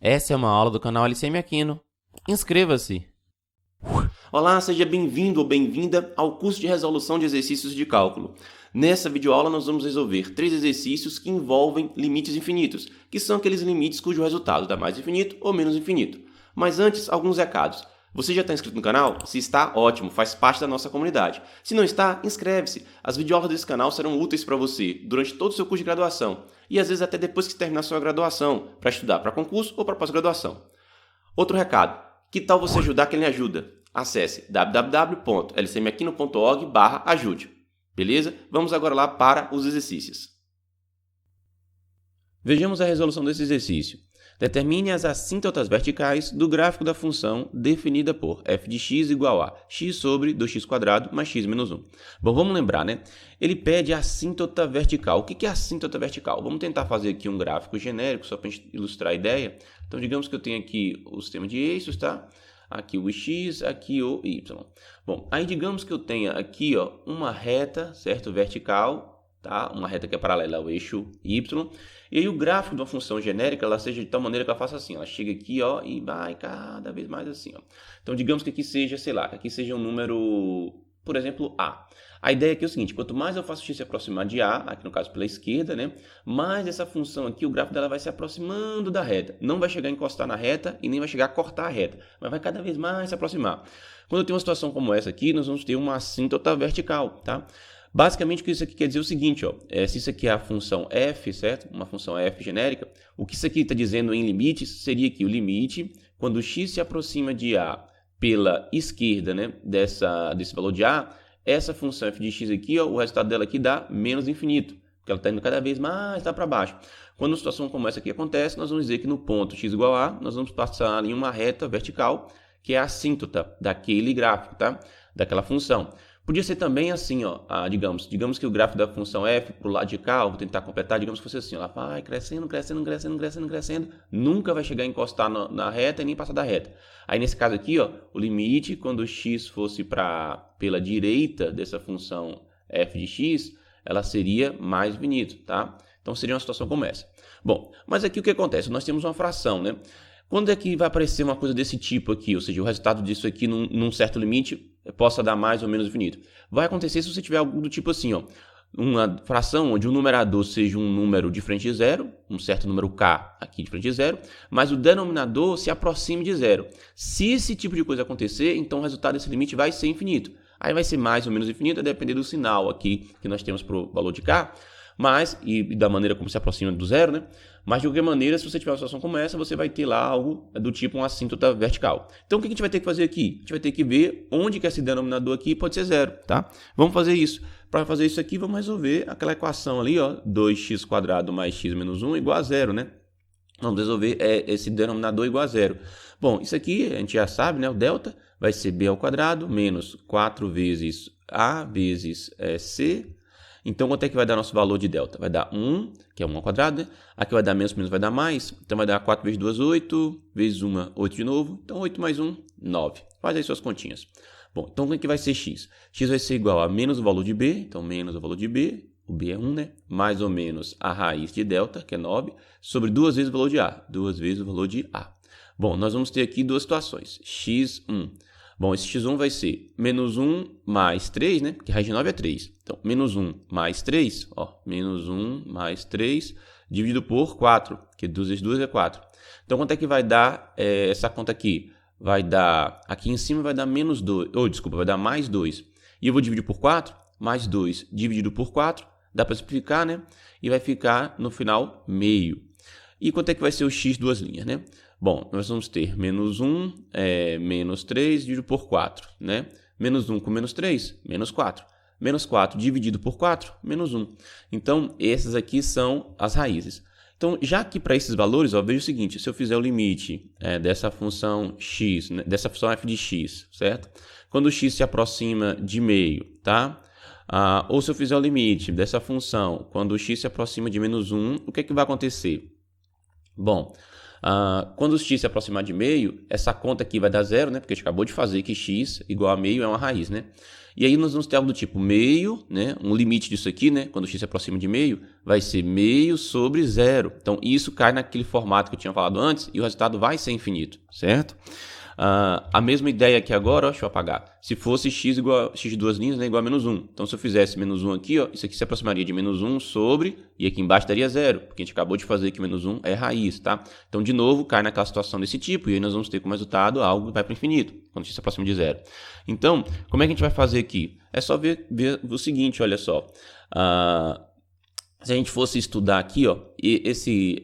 Essa é uma aula do canal LCM Aquino. Inscreva-se! Olá, seja bem-vindo ou bem-vinda ao curso de resolução de exercícios de cálculo. Nessa videoaula nós vamos resolver 3 exercícios que envolvem limites infinitos, que são aqueles limites cujo resultado dá mais infinito ou menos infinito. Mas antes, alguns recados. Você já está inscrito no canal? Se está, ótimo, faz parte da nossa comunidade. Se não está, inscreve-se. As videoaulas desse canal serão úteis para você durante todo o seu curso de graduação e às vezes até depois que terminar sua graduação, para estudar para concurso ou para pós-graduação. Outro recado, que tal você ajudar quem lhe ajuda? Acesse www.lcmaquino.org/ajude. Beleza? Vamos agora lá para os exercícios. Vejamos a resolução desse exercício. Determine as assíntotas verticais do gráfico da função definida por f de x igual a x sobre 2x² mais x menos 1. Bom, vamos lembrar, né? Ele pede a assíntota vertical. O que é a assíntota vertical? Vamos tentar fazer aqui um gráfico genérico, só para ilustrar a ideia. Então, digamos que eu tenho aqui o sistema de eixos, tá? Aqui o x, aqui o y. Bom, aí digamos que eu tenha aqui, ó, uma reta, certo? Vertical, tá? Uma reta que é paralela ao eixo y. E aí o gráfico de uma função genérica, ela seja de tal maneira que ela faça assim. Ela chega aqui, ó, e vai cada vez mais assim, ó. Então, digamos que aqui seja, sei lá, que aqui seja um número, por exemplo, a. A ideia aqui é o seguinte, quanto mais eu faço x se aproximar de a, aqui no caso pela esquerda, né, mais essa função aqui, o gráfico dela vai se aproximando da reta. Não vai chegar a encostar na reta e nem vai chegar a cortar a reta, mas vai cada vez mais se aproximar. Quando eu tenho uma situação como essa aqui, nós vamos ter uma assíntota vertical, tá? Basicamente, o que isso aqui quer dizer é o seguinte, ó, se isso aqui é a função f, certo? Uma função f genérica, o que isso aqui está dizendo em limites seria que o limite, quando x se aproxima de a pela esquerda, né, desse valor de a, essa função f de x aqui, ó, o resultado dela aqui dá menos infinito, porque ela está indo cada vez mais para baixo. Quando uma situação como essa aqui acontece, nós vamos dizer que no ponto x igual a, nós vamos passar em uma reta vertical, que é a assíntota daquele gráfico, tá? Daquela função. Podia ser também assim, ó, digamos que o gráfico da função f para o lado de cá, eu vou tentar completar, digamos que fosse assim, ela vai crescendo, nunca vai chegar a encostar na reta e nem passar da reta. Aí nesse caso aqui, ó, o limite, quando x fosse pela direita dessa função f de x, ela seria mais infinito, tá? Então seria uma situação como essa. Bom, mas aqui o que acontece? Nós temos uma fração, né? Quando é que vai aparecer uma coisa desse tipo aqui, ou seja, o resultado disso aqui num certo limite possa dar mais ou menos infinito? Vai acontecer se você tiver algo do tipo assim, ó, uma fração onde o numerador seja um número de frente de zero, um certo número k aqui de frente de zero, mas o denominador se aproxime de zero. Se esse tipo de coisa acontecer, então o resultado desse limite vai ser infinito. Aí vai ser mais ou menos infinito, a depender do sinal aqui que nós temos para o valor de k, mas, e da maneira como se aproxima do zero, né? Mas de qualquer maneira, se você tiver uma situação como essa, você vai ter lá algo do tipo uma assíntota vertical. Então o que a gente vai ter que fazer aqui? A gente vai ter que ver onde que esse denominador aqui pode ser zero, tá? Vamos fazer isso. Para fazer isso aqui, vamos resolver aquela equação ali, ó, 2x² mais x menos 1 igual a zero, né? Vamos resolver esse denominador igual a zero. Bom, isso aqui a gente já sabe, né? O delta vai ser b ao quadrado menos 4 vezes a vezes c. Então, quanto é que vai dar nosso valor de delta? Vai dar 1, que é 1 ao quadrado, né? Aqui vai dar menos vai dar mais. Então, vai dar 4 vezes 2, 8. Vezes 1, 8 de novo. Então, 8 mais 1, 9. Faz aí suas continhas. Bom, então, o que vai ser x? X vai ser igual a menos o valor de b. Então, menos o valor de b. O b é 1, né? Mais ou menos a raiz de delta, que é 9. Sobre 2 vezes o valor de a. 2 vezes o valor de a. Bom, nós vamos ter aqui duas situações. x1. Bom, esse x1 vai ser menos 1 mais 3, né? Porque raiz de 9 é 3. Então, menos 1 mais 3, ó, menos 1 mais 3, dividido por 4, que 2 vezes 2 é 4. Então, quanto é que vai dar essa conta aqui? Vai dar, aqui em cima vai dar menos 2, vai dar mais 2. E eu vou dividir por 4, mais 2 dividido por 4, dá para simplificar, né? E vai ficar, no final, meio. E quanto é que vai ser o x duas linhas, né? Bom, nós vamos ter menos 1, menos 3 dividido por 4, né? Menos 1 com menos 3, menos 4. Menos 4 dividido por 4, menos 1. Então, essas aqui são as raízes. Então, já que para esses valores, ó, veja o seguinte, se eu fizer o limite dessa função x, né, dessa função f de x, certo? Quando o x se aproxima de meio, tá? Ou se eu fizer o limite dessa função, quando o x se aproxima de menos 1, o que é que vai acontecer? Bom, quando o x se aproximar de meio, essa conta aqui vai dar zero, né? Porque a gente acabou de fazer que x igual a meio é uma raiz, né? E aí nós vamos ter algo do tipo meio, né? Um limite disso aqui, né? Quando x se aproxima de meio, vai ser meio sobre 0. Então isso cai naquele formato que eu tinha falado antes e o resultado vai ser infinito, certo? A mesma ideia aqui agora, ó, deixa eu apagar. Se fosse x igual x de duas linhas, né, igual a menos 1. Então se eu fizesse menos 1 aqui, ó, isso aqui se aproximaria de menos 1 sobre, e aqui embaixo daria 0, porque a gente acabou de fazer que menos 1 é raiz, tá? Então de novo cai naquela situação desse tipo, e aí nós vamos ter como resultado algo que vai para o infinito, quando x se aproxima de 0. Então, como é que a gente vai fazer aqui? É só ver o seguinte, olha só. Se a gente fosse estudar aqui, ó,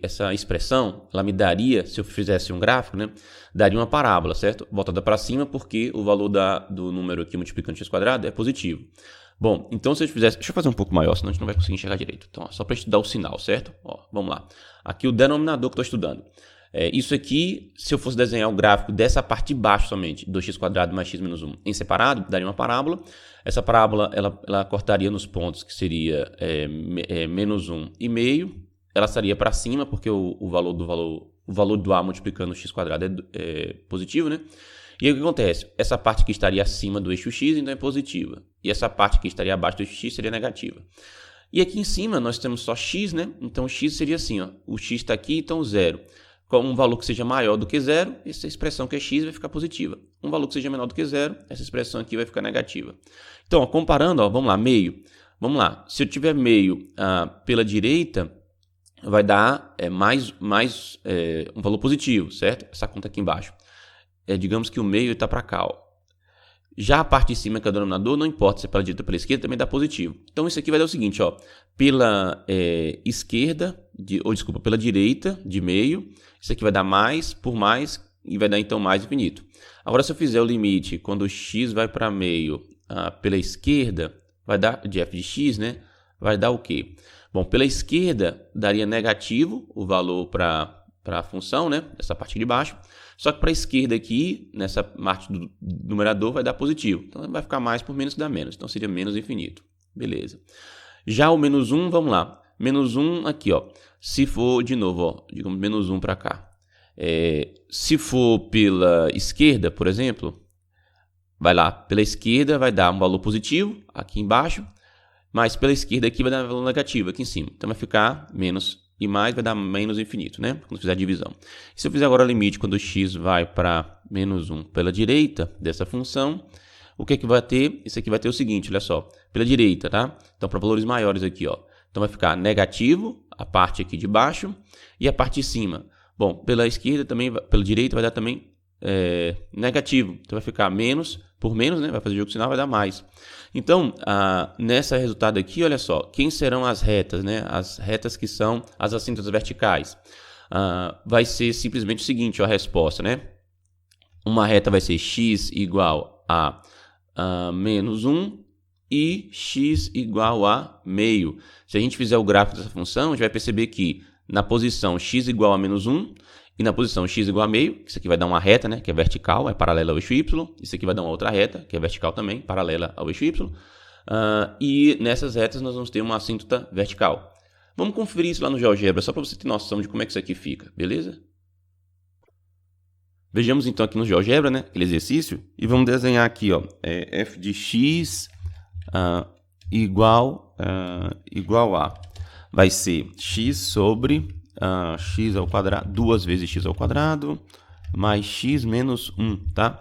essa expressão, ela me daria, se eu fizesse um gráfico, né, daria uma parábola, certo? Voltada para cima, porque o valor do número aqui multiplicando x quadrado é positivo. Bom, então se eu fizesse... Deixa eu fazer um pouco maior, senão a gente não vai conseguir enxergar direito. Então, ó, só para estudar o sinal, certo? Ó, vamos lá. Aqui o denominador que eu estou estudando. Isso aqui, se eu fosse desenhar o gráfico dessa parte de baixo somente, 2x² mais x menos 1, em separado, daria uma parábola. Essa parábola, ela cortaria nos pontos que seria menos 1 e meio. Ela estaria para cima, porque o valor do A multiplicando o x² é positivo, né? E aí o que acontece? Essa parte que estaria acima do eixo x, então é positiva. E essa parte que estaria abaixo do eixo x seria negativa. E aqui em cima nós temos só x, né? Então o x seria assim, ó. O x está aqui, então 0. Com um valor que seja maior do que 0, essa expressão que é x vai ficar positiva. Um valor que seja menor do que 0, essa expressão aqui vai ficar negativa. Então, ó, comparando, ó, vamos lá, meio. Vamos lá, se eu tiver meio pela direita, vai dar um valor positivo, certo? Essa conta aqui embaixo. Digamos que o meio está para cá, ó. Já a parte de cima, que é o denominador, não importa se é pela direita ou pela esquerda, também dá positivo. Então, isso aqui vai dar o seguinte, ó. Pela pela direita de meio, isso aqui vai dar mais por mais e vai dar então mais infinito. Agora, se eu fizer o limite, quando o x vai para meio pela esquerda, vai dar de f de x, né? Vai dar o quê? Bom, pela esquerda daria negativo o valor para a função, né? Essa parte de baixo. Só que para a esquerda aqui, nessa parte do numerador, vai dar positivo. Então, vai ficar mais por menos que dá menos. Então, seria menos infinito. Beleza. Já o menos 1, vamos lá. Menos 1 aqui, ó. Se for, de novo, ó, digamos, menos 1 para cá. Se for pela esquerda, por exemplo, vai lá. Pela esquerda vai dar um valor positivo, aqui embaixo. Mas pela esquerda aqui vai dar um valor negativo, aqui em cima. Então, vai ficar menos e mais vai dar menos infinito, né? Quando fizer a divisão. E se eu fizer agora o limite quando x vai para menos 1 pela direita dessa função, o que é que vai ter? Isso aqui vai ter o seguinte, olha só. Pela direita, tá? Então, para valores maiores aqui, ó. Então, vai ficar negativo, a parte aqui de baixo, e a parte de cima. Bom, pela esquerda também, pela direita vai dar também negativo. Então, vai ficar menos, por menos, né? Vai fazer o jogo sinal, vai dar mais. Então, nesse resultado aqui, olha só, quem serão as retas, né? As retas que são as assíntotas verticais. Vai ser simplesmente o seguinte, ó, a resposta, né? Uma reta vai ser x igual a menos 1 e x igual a meio. Se a gente fizer o gráfico dessa função, a gente vai perceber que na posição x igual a menos 1 e na posição x igual a meio, isso aqui vai dar uma reta, né, que é vertical, é paralela ao eixo y. Isso aqui vai dar uma outra reta, que é vertical também, paralela ao eixo y. E nessas retas nós vamos ter uma assíntota vertical. Vamos conferir isso lá no GeoGebra, só para você ter noção de como é que isso aqui fica, beleza? Vejamos então aqui no GeoGebra, né, aquele exercício, e vamos desenhar aqui, ó, f de x igual a, vai ser x sobre x ao quadrado, 2 vezes x ao quadrado, mais x menos 1, tá?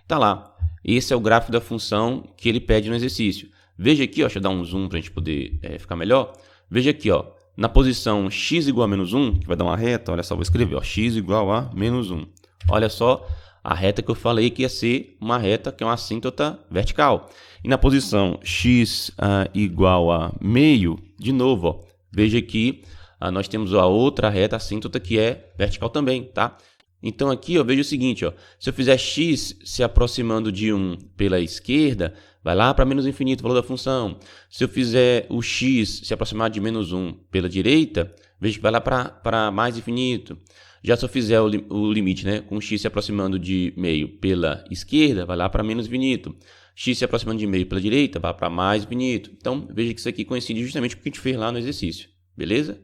Tá lá. Esse é o gráfico da função que ele pede no exercício. Veja aqui, ó, deixa eu dar um zoom para a gente poder ficar melhor. Veja aqui, ó, na posição x igual a menos 1, que vai dar uma reta, olha só, vou escrever, ó, x igual a menos 1. Olha só, a reta que eu falei que ia ser uma reta que é uma assíntota vertical. E na posição x igual a meio, de novo, ó, veja aqui, nós temos a outra reta assíntota que é vertical também, tá? Então aqui, ó, veja o seguinte, ó, se eu fizer x se aproximando de 1 pela esquerda, vai lá para menos infinito o valor da função. Se eu fizer o x se aproximar de menos 1 pela direita, veja que vai lá para mais infinito. Já se eu fizer o limite, né, com x se aproximando de meio pela esquerda, vai lá para menos infinito. X se aproximando de meio pela direita, vai para mais infinito. Então, veja que isso aqui coincide justamente com o que a gente fez lá no exercício. Beleza?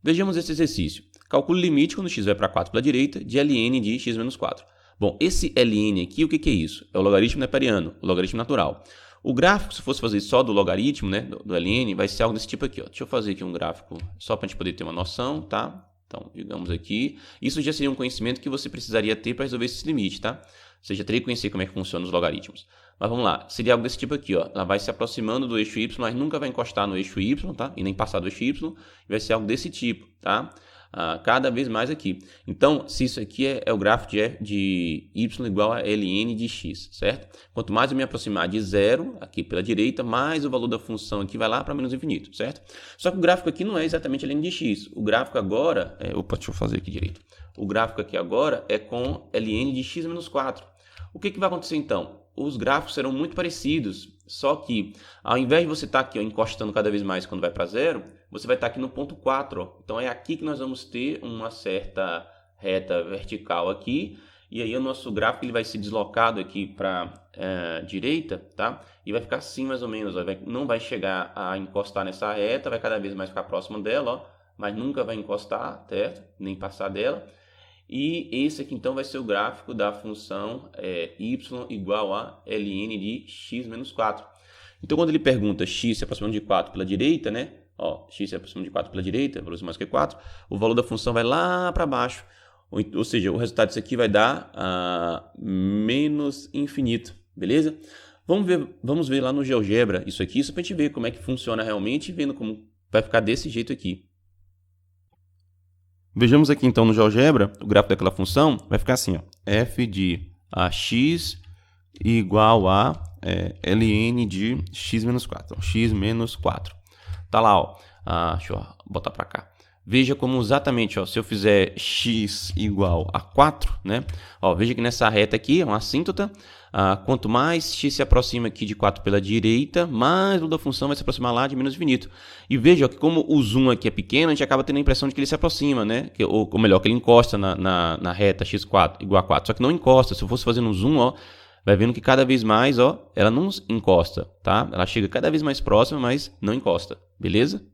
Vejamos esse exercício. Calcule o limite quando x vai para 4 pela direita de ln de x menos 4. Bom, esse ln aqui, o que é isso? É o logaritmo neperiano, o logaritmo natural. O gráfico, se fosse fazer só do logaritmo, né, do ln, vai ser algo desse tipo aqui. Ó. Deixa eu fazer aqui um gráfico só para a gente poder ter uma noção, tá? Então, digamos aqui, isso já seria um conhecimento que você precisaria ter para resolver esse limite, tá? Você já teria que conhecer como é que funcionam os logaritmos. Mas vamos lá, seria algo desse tipo aqui, ó. Ela vai se aproximando do eixo y, mas nunca vai encostar no eixo y, tá? E nem passar do eixo y, vai ser algo desse tipo, tá? Cada vez mais aqui. Então, se isso aqui é o gráfico de y igual a ln de x, certo? Quanto mais eu me aproximar de zero, aqui pela direita, mais o valor da função aqui vai lá para menos infinito, certo? Só que o gráfico aqui não é exatamente ln de x. O gráfico agora... deixa eu fazer aqui direito. O gráfico aqui agora é com ln de x menos 4. O que vai acontecer então? Os gráficos serão muito parecidos, só que ao invés de você estar aqui ó, encostando cada vez mais quando vai para zero, você vai estar aqui no ponto 4. Ó. Então é aqui que nós vamos ter uma certa reta vertical aqui, e aí o nosso gráfico ele vai ser deslocado aqui para a direita, tá? E vai ficar assim mais ou menos, ó. Não vai chegar a encostar nessa reta, vai cada vez mais ficar próximo dela, ó, mas nunca vai encostar, certo? Nem passar dela. E esse aqui então vai ser o gráfico da função y igual a ln de x menos 4. Então quando ele pergunta x se aproximando de 4 pela direita, né? Ó, x se aproximando de 4 pela direita, valor mais que 4, o valor da função vai lá para baixo. Ou seja, o resultado disso aqui vai dar menos infinito, beleza? Vamos ver lá no GeoGebra isso aqui, só para a gente ver como é que funciona realmente e vendo como vai ficar desse jeito aqui. Vejamos aqui então no GeoGebra, o gráfico daquela função vai ficar assim, ó, f de x igual a ln de x menos 4. Então, x menos 4. Tá lá, ó. Deixa eu botar para cá. Veja como exatamente, ó, se eu fizer x igual a 4, né? Ó, veja que nessa reta aqui é uma assíntota. Quanto mais x se aproxima aqui de 4 pela direita, mais o da função vai se aproximar lá de menos infinito. E veja ó, que como o zoom aqui é pequeno, a gente acaba tendo a impressão de que ele se aproxima, né? Ou melhor, que ele encosta na reta x4 igual a 4. Só que não encosta. Se eu fosse fazendo um zoom, ó, vai vendo que cada vez mais ó, ela não encosta, tá? Ela chega cada vez mais próxima, mas não encosta. Beleza?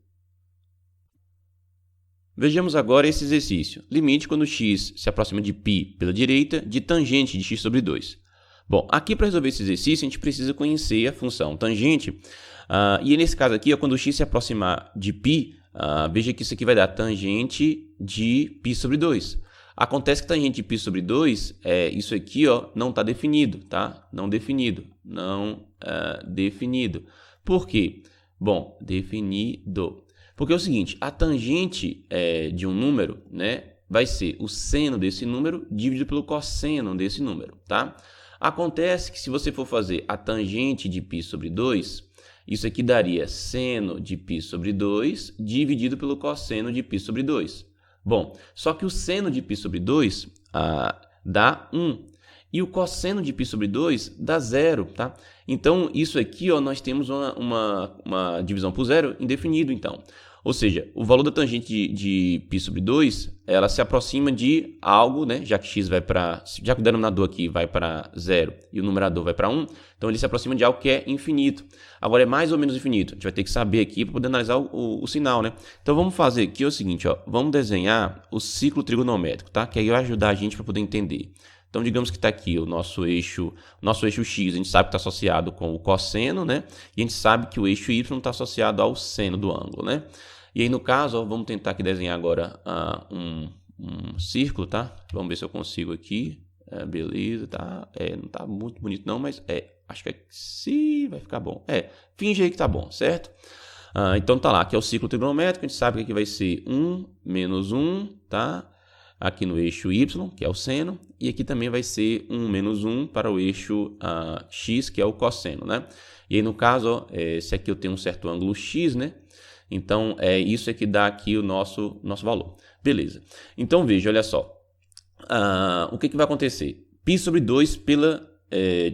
Vejamos agora esse exercício. Limite quando x se aproxima de π pela direita, de tangente de x sobre 2. Bom, aqui para resolver esse exercício, a gente precisa conhecer a função tangente. E nesse caso aqui, ó, quando x se aproximar de π, veja que isso aqui vai dar tangente de π sobre 2. Acontece que tangente de π sobre 2, isso aqui ó, não está definido, tá? Não definido. Por quê? Bom, definido. Porque é o seguinte, a tangente de um número, né, vai ser o seno desse número dividido pelo cosseno desse número, tá? Acontece que se você for fazer a tangente de π sobre 2, isso aqui daria seno de π sobre 2 dividido pelo cosseno de π sobre 2. Bom, só que o seno de π sobre 2 dá 1 e o cosseno de π sobre 2 dá 0, tá? Então, isso aqui ó, nós temos uma divisão por zero indefinido, então. Ou seja, o valor da tangente de π sobre 2, ela se aproxima de algo, né? Já que x vai para, já que o denominador aqui vai para 0 e o numerador vai para 1, então ele se aproxima de algo que é infinito. Agora é mais ou menos infinito. A gente vai ter que saber aqui para poder analisar o sinal, né? Então vamos fazer aqui o seguinte, ó, vamos desenhar o ciclo trigonométrico, tá? Que aí vai ajudar a gente para poder entender. Então, digamos que está aqui o nosso eixo x, a gente sabe que está associado com o cosseno, né? E a gente sabe que o eixo y está associado ao seno do ângulo, né? E aí, no caso, ó, vamos tentar aqui desenhar agora um círculo, tá? Vamos ver se eu consigo aqui. Beleza, tá? Não tá muito bonito não, mas acho que sim, vai ficar bom. Finge aí que tá bom, certo? Então tá lá, aqui é o ciclo trigonométrico, a gente sabe que aqui vai ser 1 menos 1, tá? Aqui no eixo y, que é o seno, e aqui também vai ser 1 menos 1 para o eixo x, que é o cosseno, né? E aí, no caso, ó, se aqui eu tenho um certo ângulo x, né? Então, isso é que dá aqui o nosso valor. Beleza. Então, veja, olha só. O que vai acontecer? π sobre 2 pela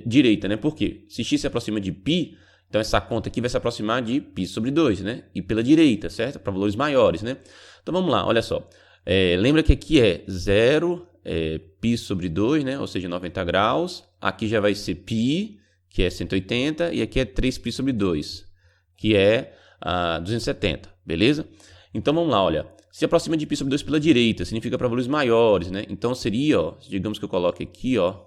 direita, né? Por quê? Se x se aproxima de π, então essa conta aqui vai se aproximar de π sobre 2, né? E pela direita, certo? Para valores maiores, né? Então, vamos lá, olha só. Lembra que aqui é 0 π sobre 2, né? Ou seja, 90 graus. Aqui já vai ser π, que é 180, e aqui é 3π sobre 2, que é 270, beleza? Então, vamos lá, olha. se aproxima de π sobre 2 pela direita, significa para valores maiores, né? Então seria, ó, digamos que eu coloque aqui, ó,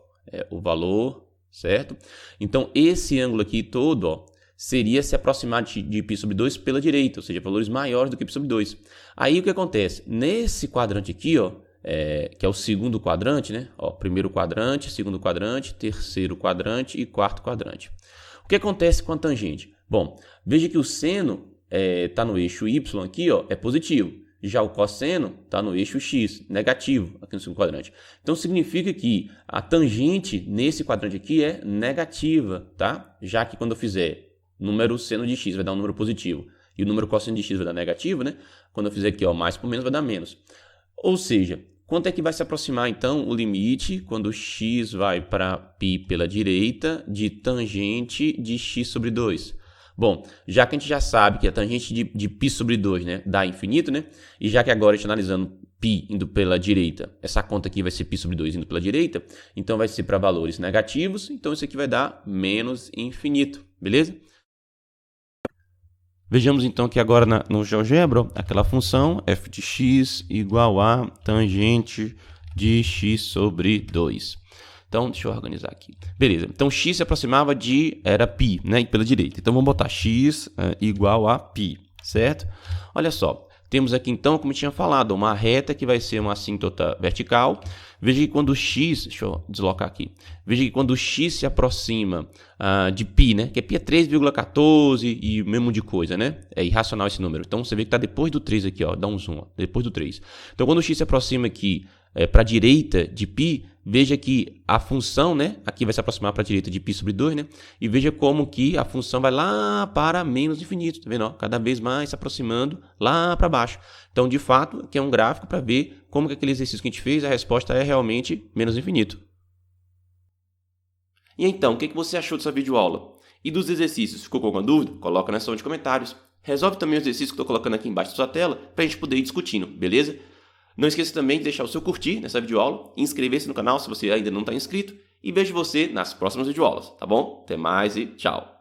o valor, certo? Então esse ângulo aqui todo, ó, seria se aproximar de π sobre 2 pela direita, ou seja, valores maiores do que π sobre 2. Aí o que acontece? Nesse quadrante aqui, ó, que é o segundo quadrante, né? Ó, primeiro quadrante, segundo quadrante, terceiro quadrante e quarto quadrante. O que acontece com a tangente? Bom, veja que o seno está no eixo y aqui, ó, é positivo. Já o cosseno está no eixo x, negativo, aqui no segundo quadrante. Então, significa que a tangente nesse quadrante aqui é negativa, tá? Já que quando eu fizer número seno de x vai dar um número positivo e o número cosseno de x vai dar negativo, né? Quando eu fizer aqui, ó, mais por menos vai dar menos. Ou seja, quanto é que vai se aproximar, então, o limite quando x vai para π pela direita de tangente de x sobre 2? Bom, já que a gente já sabe que a tangente de π sobre 2, né, dá infinito, né? E já que agora a gente está analisando π indo pela direita, essa conta aqui vai ser π sobre 2 indo pela direita, então vai ser para valores negativos, então isso aqui vai dar menos infinito, beleza? Vejamos então que agora no GeoGebra, aquela função f de x igual a tangente de x sobre 2. Então, deixa eu organizar aqui. Beleza, então x se aproximava era π, né, pela direita. Então, vamos botar x igual a π, certo? Olha só, temos aqui então, como eu tinha falado, uma reta que vai ser uma assíntota vertical. Veja que quando x, deixa eu deslocar aqui, veja que quando x se aproxima de π, né, que π é 3,14 e o mesmo de coisa, né? É irracional esse número. Então, você vê que está depois do 3 aqui, ó, dá um zoom, ó, depois do 3. Então, quando x se aproxima aqui para a direita de π, veja que a função, né, aqui vai se aproximar para a direita de π sobre 2, né? E veja como que a função vai lá para menos infinito, tá vendo? Ó, cada vez mais se aproximando lá para baixo. Então, de fato, aqui é um gráfico para ver como que aquele exercício que a gente fez, a resposta é realmente menos infinito. E então, o que você achou dessa videoaula? E dos exercícios? Ficou com alguma dúvida? Coloca na seção de comentários. Resolve também os exercícios que eu estou colocando aqui embaixo da sua tela para a gente poder ir discutindo, beleza? Não esqueça também de deixar o seu curtir nessa videoaula, inscrever-se no canal se você ainda não está inscrito e vejo você nas próximas videoaulas, tá bom? Até mais e tchau!